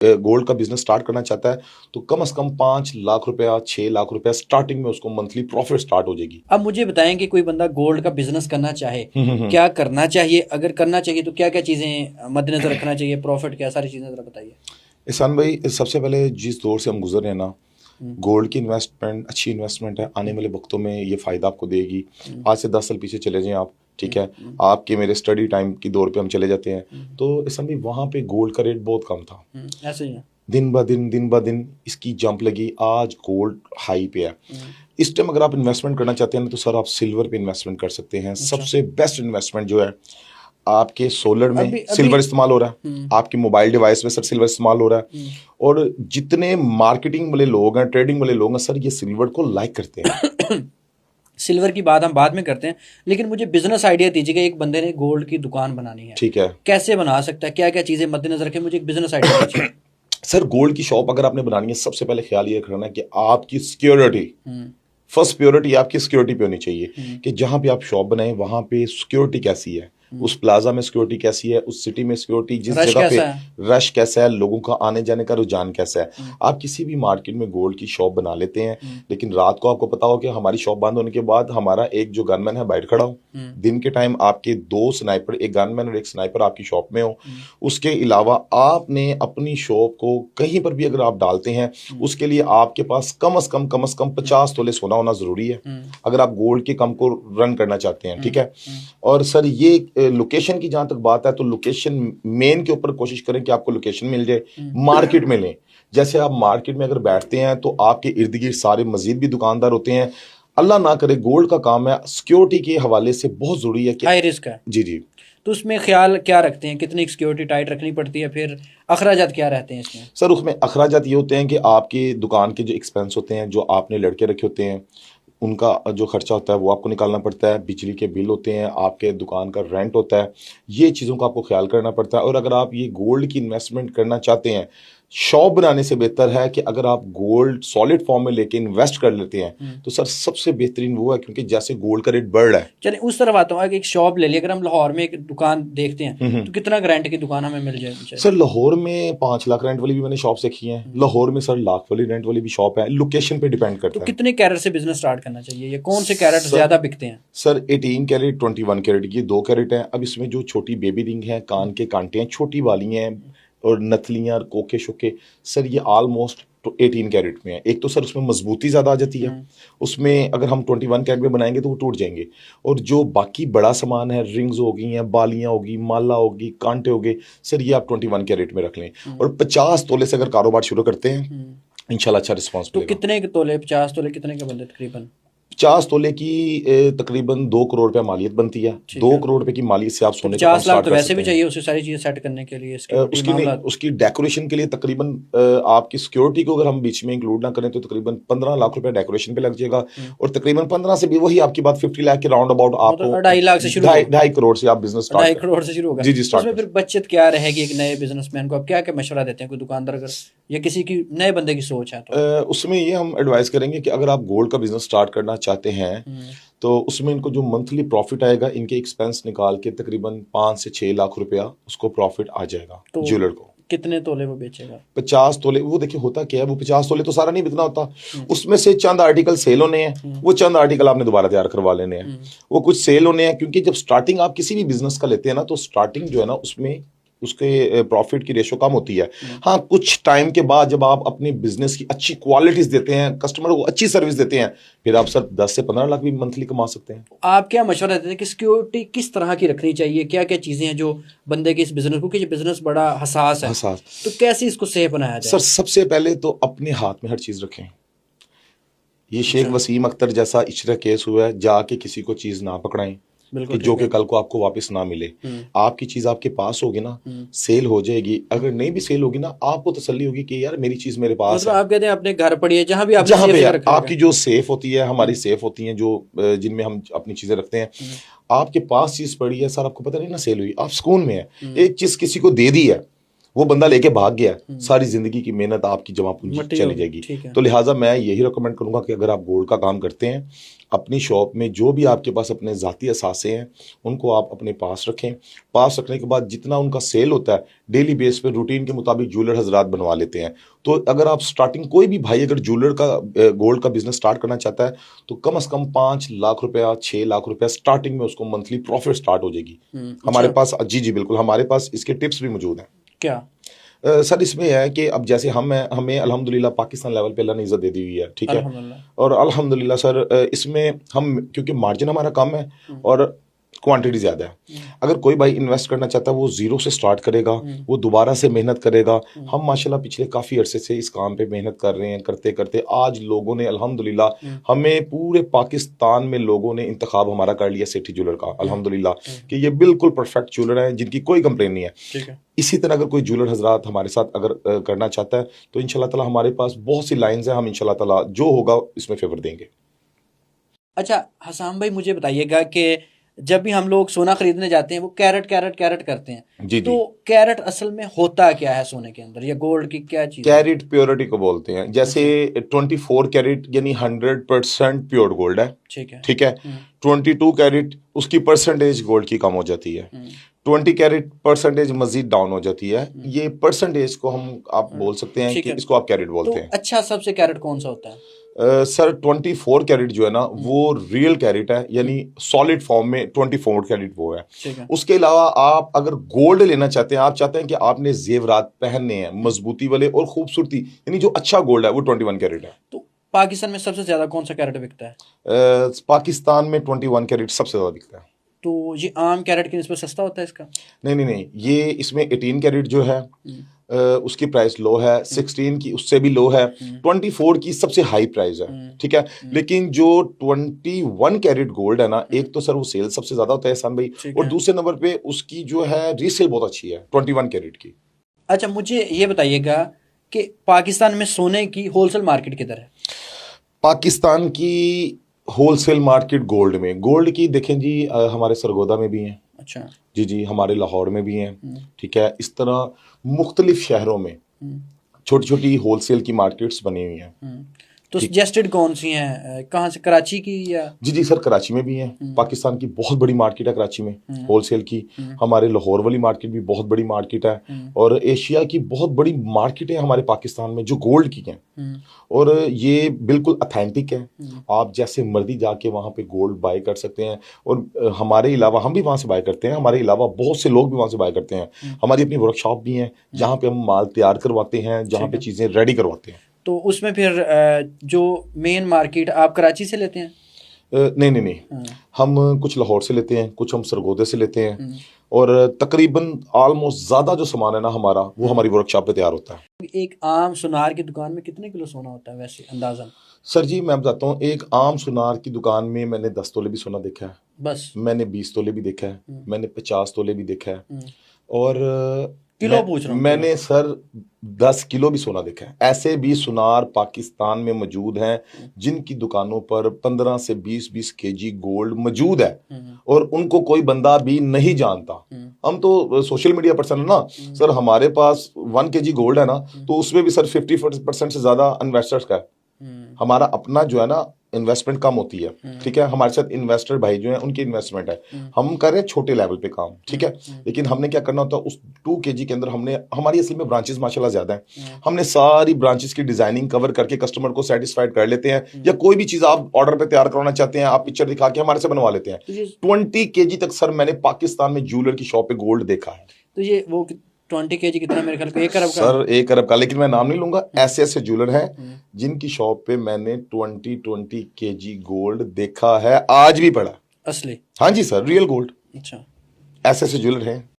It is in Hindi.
गोल्ड का बिजनेस स्टार्ट करना चाहता है तो कम से कम 5 लाख रुपया 6 लाख रुपया स्टार्टिंग में उसको मंथली प्रॉफिट स्टार्ट हो जाएगी। अब मुझे बताएं कि कोई बंदा गोल्ड का बिजनेस करना चाहे, क्या करना चाहिए? अगर करना चाहिए तो क्या क्या चीजें मद्देनजर रखना चाहिए, प्रॉफिट क्या, सारी चीजें जरा बताइए। एहसान भाई, सबसे पहले जिस दौर से हम गुजर रहे हैं ना, गोल्ड की इन्वेस्टमेंट अच्छी इन्वेस्टमेंट है, आने वाले वक्तों में ये फ़ायदा आपको देगी। आज से 10 साल पीछे चले जाएं आप, ठीक है, आपके मेरे स्टडी टाइम की दौर पे हम चले जाते हैं तो इस समय वहाँ पे गोल्ड का रेट बहुत कम था। ऐसे ही है, दिन ब दिन इसकी जंप लगी, आज गोल्ड हाई पे है। इस टाइम अगर आप इन्वेस्टमेंट करना चाहते हैं ना तो सर आप सिल्वर पे इन्वेस्टमेंट कर सकते हैं। सबसे बेस्ट इन्वेस्टमेंट जो है, आपके सोलर में सिल्वर इस्तेमाल हो रहा है, आपके मोबाइल डिवाइस में सर सिल्वर इस्तेमाल हो रहा है, और जितने मार्केटिंग वाले लोग हैं, ट्रेडिंग वाले लोग हैं सर, ये सिल्वर को लाइक करते हैं। सिल्वर की बात हम बाद में करते हैं, लेकिन मुझे बिजनेस आइडिया दीजिएगा। एक बंदे ने गोल्ड की दुकान बनानी है, ठीक है, कैसे बना सकता है, क्या क्या चीजें मद्देनजर रखें, मुझे एक बिजनेस आइडिया दीजिए। सर गोल्ड की शॉप अगर आपने बनानी है, सबसे पहले ख्याल ये रखना है कि आपकी सिक्योरिटी, फर्स्ट प्योरिटी आपकी सिक्योरिटी पे होनी चाहिए कि जहां पे आप शॉप बनाएं वहां पे सिक्योरिटी कैसी है, उस प्लाजा में सिक्योरिटी कैसी है, उस सिटी में सिक्योरिटी, जिस जगह पे रश कैसा है, लोगों का आने जाने का रुझान कैसा है। आप किसी भी मार्केट में गोल्ड की शॉप बना लेते हैं, लेकिन रात को आपको पता हो कि हमारी शॉप बंद होने के बाद हमारा एक जो गनमैन है बाहर खड़ा हो, दिन के टाइम आपके 2 स्नाइपर, एक गनमैन और एक स्नाइपर आपकी शॉप में हो, उसके अलावा आपने अपनी शॉप को कहीं पर भी अगर आप डालते हैं, उसके लिए आपके पास कम से कम 50 तोले सोना होना जरूरी है अगर आप गोल्ड के काम को रन करना चाहते हैं, ठीक है। और सर ये लोकेशन की जहां तक बात है तो लोकेशन मेन के ऊपर कोशिश करें कि आपको लोकेशन मिल जाए, मार्केट में लें। जैसे आप मार्केट में अगर बैठते हैं तो आपके इर्द गिर्द सारे मजीद भी दुकानदार होते हैं। अल्लाह ना करे, गोल्ड का काम है, सिक्योरिटी के हवाले से बहुत जरूरी है कि हाई रिस्क है। जी जी, तो उसमें ख्याल क्या रखते हैं, कितनी सिक्योरिटी टाइट रखनी पड़ती है, फिर अखराजात क्या रहते हैं इसमें? सर उसमें अखराजात ये होते हैं कि आपकी दुकान के जो एक्सपेंस होते हैं, जो आपने लड़के रखे होते हैं, उनका जो खर्चा होता है वो आपको निकालना पड़ता है, बिजली के बिल होते हैं, आपके दुकान का रेंट होता है, ये चीज़ों का आपको ख्याल करना पड़ता है। और अगर आप ये गोल्ड की इन्वेस्टमेंट करना चाहते हैं, शॉप बनाने से बेहतर है कि अगर आप गोल्ड सॉलिड फॉर्म में लेके इन्वेस्ट कर लेते हैं तो सर सबसे बेहतरीन वो है, क्योंकि जैसे गोल्ड का रेट बढ़ रहा है। चलिए उस तरफ आता हूँ, एक शॉप ले ली, अगर हम लाहौर में एक दुकान देखते हैं तो कितना रेंट की दुकान हमें मिल जाए? सर लाहौर में 5 लाख रेंट वाली भी मैंने शॉप देखी है, लाहौर में सर लाख वाली रेंट वाली भी शॉप है, लोकेशन पे डिपेंड करता है। तो कितने कैरेट से बिजनेस स्टार्ट करना चाहिए, ये कौन से कैरेट ज्यादा बिकते हैं? सर 18 कैरेट, 21 कैरेट, ये 2 कैरेट है। अब इसमें जो छोटी बेबी रिंग है, कान के कांटे हैं, छोटी वाली हैं और नथलियां और कोके शोके, सर ये ऑलमोस्ट 18 कैरेट में है। एक तो सर उसमें मजबूती ज़्यादा आ जाती है, उसमें अगर हम 21 कैरेट में बनाएंगे तो वो टूट जाएंगे। और जो बाकी बड़ा सामान है, रिंग्स हो गई हैं, बालियाँ होगी, माला होगी, कांटे हो गए, सर ये आप 21 कैरेट में रख लें। और 50 तोले से अगर कारोबार शुरू करते हैं इंशाल्लाह अच्छा रिस्पॉन्स मिलेगा। तो कितने के तोले, 50 तोले कितने के बनते तकरीबन? 50 तोले की तकरीबन 2 करोड़ रुपया मालियत बनती है। 2 करोड़ रुपए की मालियत से आप सोने का 50 लाख तो वैसे भी चाहिए उसे सारी चीजें सेट करने के लिए, उसकी डेकोरेशन के लिए तकरीबन आपकी सिक्योरिटी को अगर हम बीच में इंक्लूड ना करें तो तकरीबन 15 लाख रुपया डेकोरेशन पे लग जाएगा। और तकरीबन 15 से भी वही आपकी बात 50 लाख के राउंड अबाउट आपको 2.5 लाख से शुरू, 2.5 करोड़ से आप बिजनेस 2.5 करोड़ से शुरू होगा। जी जी, उसमें फिर बचत क्या रहेगी एक नए बिजनेसमैन को? आप क्या क्या मशवरा देते हैं कोई दुकानदार अगर या किसी की नए बंदे की सोच है तो? उसमें ये हम एडवाइस करेंगे कि अगर आप गोल्ड का बिजनेस स्टार्ट करना चाहते हैं तो उसमें इनको जो मंथली प्रॉफिट आएगा, इनके एक्सपेंस निकाल के तकरीबन 5 से 6 लाख रुपया उसको प्रॉफिट आ जाएगा। तो ज्वेलर को कितने तोले वो बेचेगा? 50 तोले। वो देखिए होता क्या है, वो 50 तोले तो सारा नहीं बिकना होता, उसमें से चंद आर्टिकल सेल होने हैं, वो चंद आर्टिकल आपने दोबारा तैयार करवा लेने हैं, वो कुछ सेल होने हैं। क्योंकि जब स्टार्टिंग आप किसी भी बिजनेस का लेते हैं ना तो स्टार्टिंग जो है ना उसमें उसके प्रॉफिट की रेशो कम होती है। हाँ, कुछ टाइम के बाद जब आप अपनी बिजनेस की अच्छी क्वालिटीज देते हैं, कस्टमर को अच्छी सर्विस देते हैं, फिर आप सर 10 से 15 लाख भी मंथली कमा सकते हैं। आप क्या मशवरा देते हैं कि सिक्योरिटी किस तरह की रखनी चाहिए, क्या क्या चीजें हैं जो बंदे के इस बिजनेस को, कि बिजनेस बड़ा हसास है, तो कैसे इसको सेफ बनाया जाए? सर सबसे पहले तो अपने हाथ में हर चीज रखें। ये शेख वसीम अख्तर जैसा इचरा केस हुआ है, जाके किसी को चीज ना पकड़ाएं कि जो कि कल को आपको वापस ना मिले। आपकी चीज आपके पास होगी ना, सेल हो जाएगी। अगर नहीं भी सेल होगी ना, आपको तसल्ली होगी कि यार मेरी चीज मेरे पास मतलब आप कहते हैं अपने घर पड़ी है, जहां भी आपकी जो सेफ होती है, हमारी सेफ होती है जो जिनमें हम अपनी चीजें रखते हैं, आपके पास चीज पड़ी है सर, आपको पता नहीं ना सेल हुई, आप सुकून में है। एक चीज किसी को दे दी है, वो बंदा लेके भाग गया, सारी जिंदगी की मेहनत आपकी जमा पूंजी मट्टी चली होगी, जाएगी। ठीक है। तो लिहाजा मैं यही रिकमेंड करूंगा कि अगर आप गोल्ड का काम करते हैं, अपनी शॉप में जो भी आपके पास अपने ज़ाती असासे हैं उनको आप अपने पास रखें। पास रखने के बाद जितना उनका सेल होता है डेली बेस पे रूटीन के मुताबिक ज्वेलर हजरात बनवा लेते हैं। तो अगर आप स्टार्टिंग, कोई भी भाई अगर ज्वेलर का गोल्ड का बिजनेस स्टार्ट करना चाहता है तो कम से कम 5 लाख रुपया 6 लाख रुपया स्टार्टिंग में उसको मंथली प्रॉफिट स्टार्ट हो जाएगी। हमारे अच्छा। पास जी जी बिल्कुल, हमारे पास इसके टिप्स भी मौजूद हैं। क्या? सर इसमें है कि अब जैसे हमें अल्हम्दुलिल्लाह पाकिस्तान लेवल पे अल्लाह ने इज़्ज़त दे दी हुई है, ठीक है। अल्हम्दुलिल्लाह। और अल्हम्दुलिल्लाह सर इसमें हम, क्योंकि मार्जिन हमारा कम है और क्वांटिटी ज़्यादा है, अगर कोई भाई इन्वेस्ट करना चाहता है वो ज़ीरो से स्टार्ट करेगा, वो दोबारा से मेहनत करेगा। हम माशाल्लाह पिछले काफ़ी अरसे से इस काम पे मेहनत कर रहे हैं, करते करते आज लोगों ने अल्हम्दुलिल्लाह, हमें पूरे पाकिस्तान में लोगों ने इंतखाब हमारा कर लिया सेठी ज्वेलर का अल्हम्दुलिल्लाह, कि ये बिल्कुल परफेक्ट ज्वेलर है जिनकी कोई कंप्लेन नहीं है। ठीक है। इसी तरह अगर कोई ज्वेलर हजरात हमारे साथ अगर करना चाहता है तो इंशाल्लाह ताला हमारे पास बहुत सी लाइंस हैं, हम इंशाल्लाह ताला जो होगा इसमें फेवर देंगे। अच्छा हसाम भाई, मुझे बताइएगा कि जब भी हम लोग सोना खरीदने जाते हैं वो कैरेट कैरेट कैरेट करते हैं, जी तो जी, कैरेट असल में होता क्या है सोने के अंदर, या गोल्ड की क्या चीज़ है? कैरेट प्योरिटी को बोलते हैं। जैसे 24 कैरेट यानी 100% प्योर गोल्ड है, ठीक है। ठीक है। 22 कैरेट उसकी परसेंटेज गोल्ड की कम हो जाती है, 20 कैरेट परसेंटेज मजीद डाउन हो जाती है। ये परसेंटेज को हम आप बोल सकते हैं ठीक कि है। इसको आप कैरेट तो बोलते हैं। अच्छा सबसे कैरेट कौन सा होता है? सर 24 कैरेट जो है ना वो रियल कैरेट है, यानी सॉलिड फॉर्म में 24 कैरेट वो है। ठीक है। उसके अलावा आप अगर गोल्ड लेना चाहते हैं, आप चाहते हैं कि आपने जेवरात पहनने हैं मजबूती वाले और खूबसूरती, यानी जो अच्छा गोल्ड है वो 21 कैरेट है। तो पाकिस्तान में सबसे ज्यादा कौन सा कैरेट बिकता है? पाकिस्तान में 21 कैरेट सबसे ज़्यादा बिकता है। तो ये आम कैरेट की निस्बत सस्ता होता है इसका? नहीं नहीं नहीं, ये इसमें 18 कैरेट जो है उसकी प्राइस लो है, 16 की उससे भी लो है, 24 की सबसे हाई प्राइस है, ठीक है। लेकिन जो 21 कैरेट गोल्ड है ना, एक तो सर वो सेल सबसे ज्यादा होता है एहसान भाई, और दूसरे नंबर पे उसकी जो है रीसेल बहुत अच्छी है 21 कैरेट की। अच्छा मुझे ये बताइएगा कि पाकिस्तान में सोने की होलसेल मार्केट किधर है? पाकिस्तान की होलसेल मार्केट गोल्ड की देखें जी, हमारे सरगोदा में भी हैं। अच्छा। जी जी, हमारे लाहौर में भी हैं, ठीक है। इस तरह मुख्तलिफ शहरों में छोटी छोटी होलसेल की मार्केट्स बनी हुई हैं। तो सजेस्टेड कौन सी हैं, कहाँ से, कराची की या? जी जी सर, कराची में भी हैं। पाकिस्तान की बहुत बड़ी मार्केट है कराची में होलसेल की। हमारे लाहौर वाली मार्केट भी बहुत बड़ी मार्केट है, और एशिया की बहुत बड़ी मार्केट है हमारे पाकिस्तान में जो गोल्ड की हैं, और ये बिल्कुल अथेंटिक है। आप जैसे मर्जी जाके वहाँ पे गोल्ड बाय कर सकते हैं, और हमारे अलावा हम भी वहाँ से बाय करते हैं, हमारे अलावा बहुत से लोग भी वहाँ से बाय करते हैं। हमारी अपनी वर्कशॉप भी हैं जहाँ पे हम माल तैयार करवाते हैं, जहाँ पे चीज़ें रेडी करवाते हैं। तो उसमें फिर जो मेन मार्केट आप कराची से लेते हैं? नहीं नहीं नहीं, हम कुछ लाहौर से लेते हैं, कुछ हम सरगोदे से लेते हैं, और तकरीबन ऑलमोस्ट ज़्यादा जो सामान है ना हमारा वो हमारी वर्कशॉप पे तैयार होता है। एक आम सुनार की दुकान में कितने किलो सोना होता है वैसे अंदाजन? सर जी मैं बताता हूँ, एक आम सुनार की दुकान में मैंने 10 तोले भी सोना देखा है, बस मैंने 20 तोले भी देखा है, मैंने 50 तोले भी देखा है, और किलो पूछ रहा हूँ। मैंने सर 10 किलो भी सोना देखा है। ऐसे भी सुनार पाकिस्तान में मौजूद हैं जिनकी दुकानों पर 15 से 20 केजी गोल्ड मौजूद है, और उनको कोई बंदा भी नहीं जानता। हम तो सोशल मीडिया पर्सन है ना सर, हमारे पास 1 केजी गोल्ड है ना, तो उसमें भी सर 50% से ज्यादा इन्वेस्टर्स का है। हमारा अपना जो है ना इन्वेस्टमेंट कम होती है, ठीक है। हमारे साथ इन्वेस्टर भाई जो हैं उनकी इन्वेस्टमेंट है, हम कर रहे हैं छोटे लेवल पे काम, ठीक है। लेकिन हमने क्या करना होता है, उस 2 केजी के अंदर हमने, हमारी असल में ब्रांचेस माशाल्लाह ज्यादा हैं, हमने सारी ब्रांचेस की डिजाइनिंग कवर करके कस्टमर को सेटिस्फाइड कर लेते हैं। या कोई भी चीज आप ऑर्डर पे तैयार करवाना चाहते हैं, आप पिक्चर दिखा के हमारे से बनवा लेते हैं। 20 केजी तक सर मैंने पाकिस्तान में ज्वेलर की शॉप पे गोल्ड देखा है। तो ये वो 20 केजी कितना, मेरे ख्याल में 1 अरब का? सर 1 अरब का, लेकिन मैं नाम नहीं लूंगा। ऐसे ऐसे ज्वेलर हैं जिनकी शॉप पे मैंने 20 केजी गोल्ड देखा है, आज भी पड़ा। असली? हाँ जी सर, रियल गोल्ड। अच्छा। ऐसे ऐसे ज्वेलर हैं।